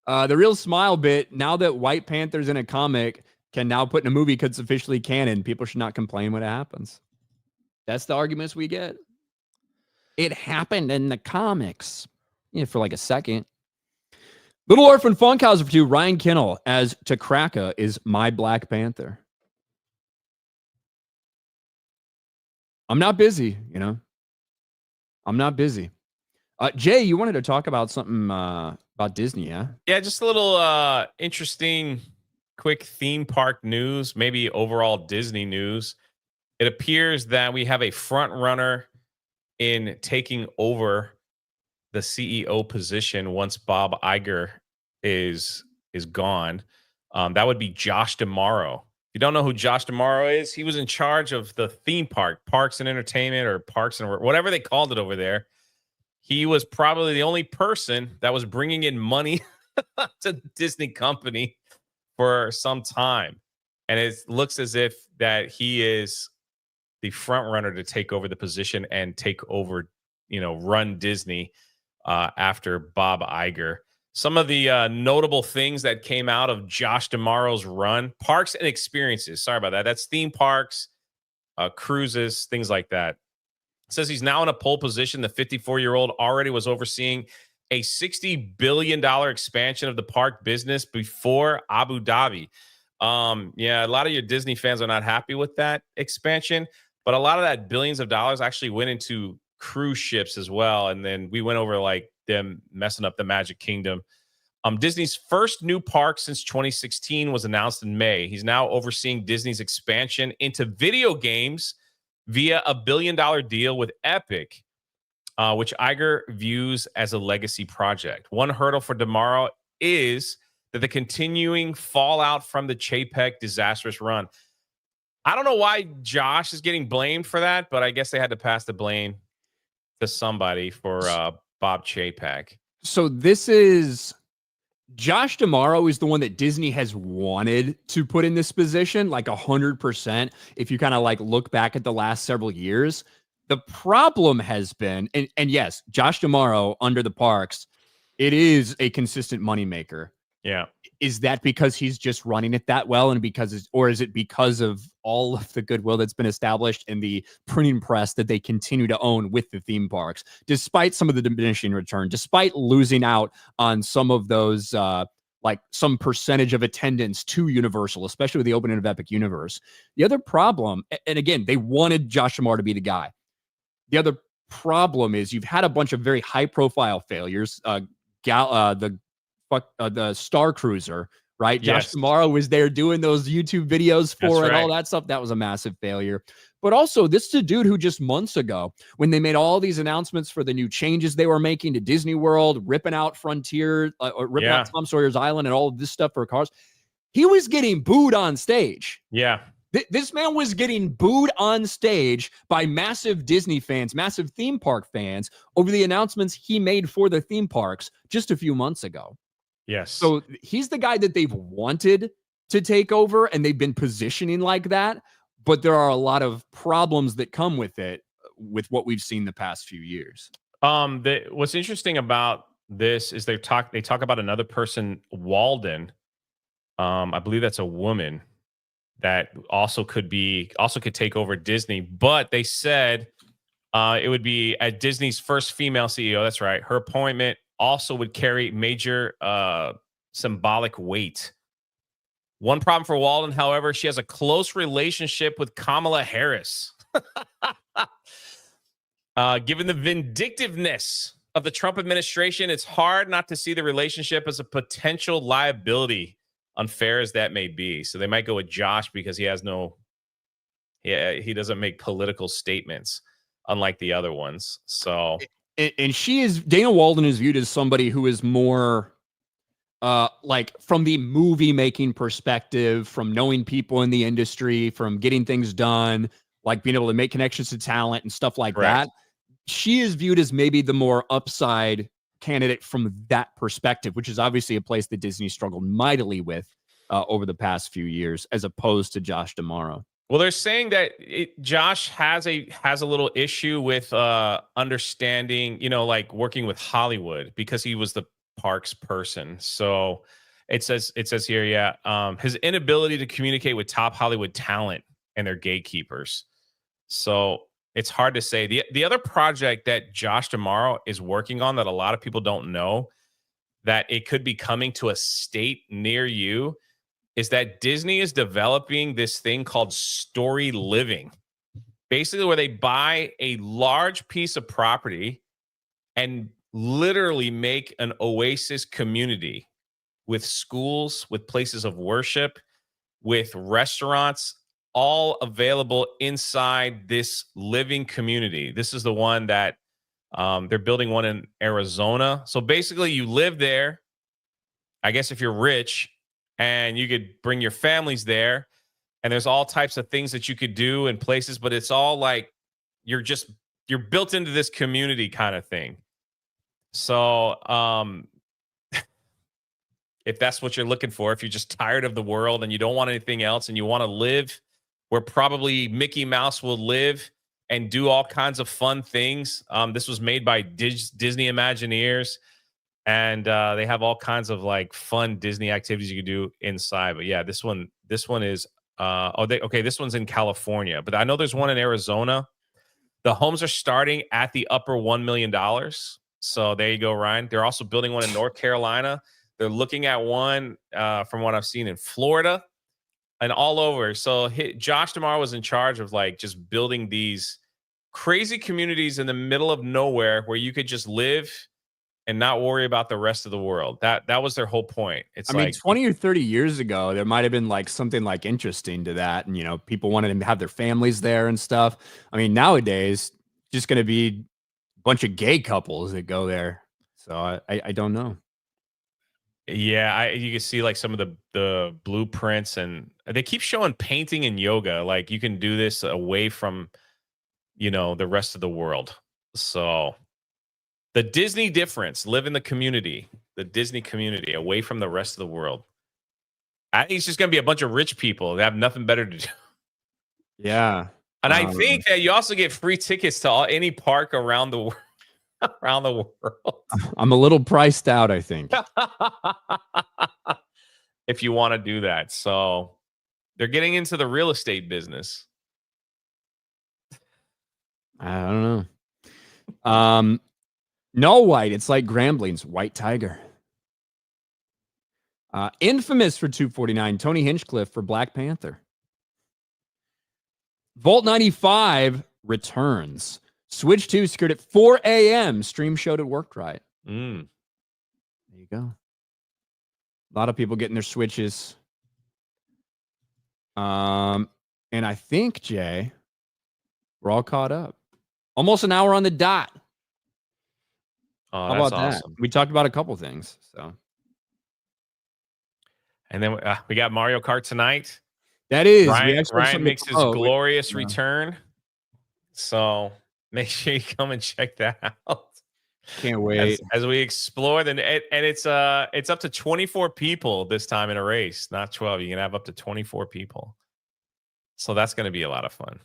The real smile bit, now that White Panther's in a comic, can now put in a movie because it's officially canon. People should not complain when it happens. That's the arguments we get. It happened in the comics. Yeah, for like a second. Little Orphan Funkhauser for 2. Ryan Kinnell as T'Kraka is my Black Panther. I'm not busy, you know. I'm not busy. Jay, you wanted to talk about something about Disney, yeah? Yeah, just a little interesting, quick theme park news, maybe overall Disney news. It appears that we have a front runner in taking over the CEO position once Bob Iger is gone. That would be Josh D'Amaro. If you don't know who Josh D'Amaro is, he was in charge of the theme park, Parks and Entertainment, or Parks and whatever they called it over there. He was probably the only person that was bringing in money to the Disney company for some time. And it looks as if that he is the front runner to take over the position and take over, run Disney after Bob Iger. Some of the notable things that came out of Josh D'Amaro's run, parks and experiences. Sorry about that. That's theme parks, cruises, things like that. It says he's now in a pole position. The 54-year-old already was overseeing a $60 billion expansion of the park business before Abu Dhabi. Yeah, a lot of your Disney fans are not happy with that expansion, but a lot of that billions of dollars actually went into cruise ships as well. And then we went over like them messing up the Magic Kingdom. Disney's first new park since 2016 was announced in May. He's now overseeing Disney's expansion into video games via a $1 billion deal with Epic, which Iger views as a legacy project. One hurdle for D'Amaro is that the continuing fallout from the Chapek disastrous run. I don't know why Josh is getting blamed for that, but I guess they had to pass the blame to somebody for Bob Chapek. So this is Josh D'Amaro is the one that Disney has wanted to put in this position, like 100%. If you kind of like look back at the last several years, the problem has been, and yes, Josh D'Amaro under the parks, it is a consistent moneymaker. Yeah. Is that because he's just running it that well, and or is it because of all of the goodwill that's been established in the printing press that they continue to own with the theme parks, despite some of the diminishing return, despite losing out on some of those, like some percentage of attendance to Universal, especially with the opening of Epic Universe. The other problem, and again, they wanted Josh D'Amaro to be the guy. The other problem is you've had a bunch of very high-profile failures. The Star Cruiser, right? Yes. Josh D'Amaro was there doing those YouTube videos for it, all that stuff. That was a massive failure. But also, this is a dude who just months ago, when they made all these announcements for the new changes they were making to Disney World, ripping out Frontier, ripping out Tom Sawyer's Island and all of this stuff for cars, he was getting booed on stage. Yeah. This man was getting booed on stage by massive Disney fans, massive theme park fans over the announcements he made for the theme parks just a few months ago. Yes. So he's the guy that they've wanted to take over, and they've been positioning like that. But there are a lot of problems that come with it, with what we've seen the past few years. What's interesting about this is they talk about another person, Walden. I believe that's a woman that also could take over Disney, but they said it would be at Disney's first female CEO. That's right. Her appointment also would carry major symbolic weight. One problem for Walden, however, she has a close relationship with Kamala Harris. Given the vindictiveness of the Trump administration, it's hard not to see the relationship as a potential liability, unfair as that may be. So they might go with Josh because he doesn't make political statements, unlike the other ones. So, and Dana Walden is viewed as somebody who is more like from the movie making perspective, from knowing people in the industry, from getting things done, like being able to make connections to talent and stuff like that. She is viewed as maybe the more upside candidate from that perspective, which is obviously a place that Disney struggled mightily with over the past few years, as opposed to Josh D'Amaro. Well, they're saying that Josh has a little issue with understanding, like working with Hollywood, because he was the parks person. So it says here, his inability to communicate with top Hollywood talent and their gatekeepers. So it's hard to say. The other project that Josh D'Amaro is working on that a lot of people don't know, that it could be coming to a state near you, is that Disney is developing this thing called story living. Basically, where they buy a large piece of property and literally make an oasis community with schools, with places of worship, with restaurants, all available inside this living community. This is the one that they're building one in Arizona. So basically you live there, I guess if you're rich, and you could bring your families there, and there's all types of things that you could do in places, but it's all like you're built into this community kind of thing. So if that's what you're looking for, if you're just tired of the world and you don't want anything else and you want to live where probably Mickey Mouse will live and do all kinds of fun things. This was made by Disney Imagineers, and they have all kinds of like fun Disney activities you can do inside. But yeah, this one is this one's in California, but I know there's one in Arizona. The homes are starting at the upper $1 million. So there you go, Ryan. They're also building one in North Carolina. They're looking at one from what I've seen in Florida and all over. So Josh D'Amaro was in charge of like just building these crazy communities in the middle of nowhere where you could just live and not worry about the rest of the world. That was their whole point. I mean, 20 or 30 years ago, there might have been like something like interesting to that. And, people wanted to have their families there and stuff. I mean, nowadays, just going to be a bunch of gay couples that go there. So I don't know. Yeah, you can see like some of the blueprints, and they keep showing painting and yoga. Like you can do this away from, the rest of the world. So the Disney difference, live in the community, the Disney community, away from the rest of the world. I think it's just going to be a bunch of rich people that have nothing better to do. Yeah. And I think that you also get free tickets to any park around the world. Around the world. I'm a little priced out, I think. If you want to do that. So they're getting into the real estate business. I don't know. No white. It's like Grambling's White Tiger. Infamous for $249. Tony Hinchcliffe for Black Panther. Vault 95 returns. Switch 2 secured at 4 a.m. Stream showed it worked right. There you go. A lot of people getting their Switches. And I think, Jay, we're all caught up. Almost an hour on the dot. Oh, how about awesome. That? We talked about a couple things. So, and then we got Mario Kart tonight. That is. Ryan makes his glorious Yeah. return. So make sure you come and check that out. Can't wait. As we explore and it's up to 24 people this time in a race, not 12. You can have up to 24 people. So that's going to be a lot of fun.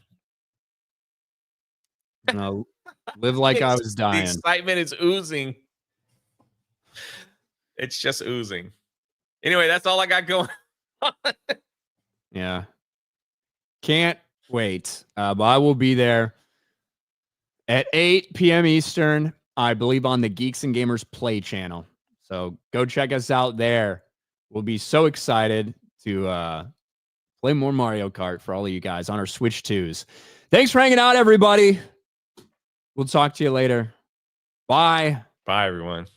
No, live like I was dying. The excitement is oozing. It's just oozing. Anyway, that's all I got going on. Yeah. Can't wait. But I will be there at 8 p.m. Eastern, I believe, on the Geeks and Gamers Play channel. So go check us out there. We'll be so excited to play more Mario Kart for all of you guys on our Switch 2s. Thanks for hanging out, everybody. We'll talk to you later. Bye. Bye, everyone.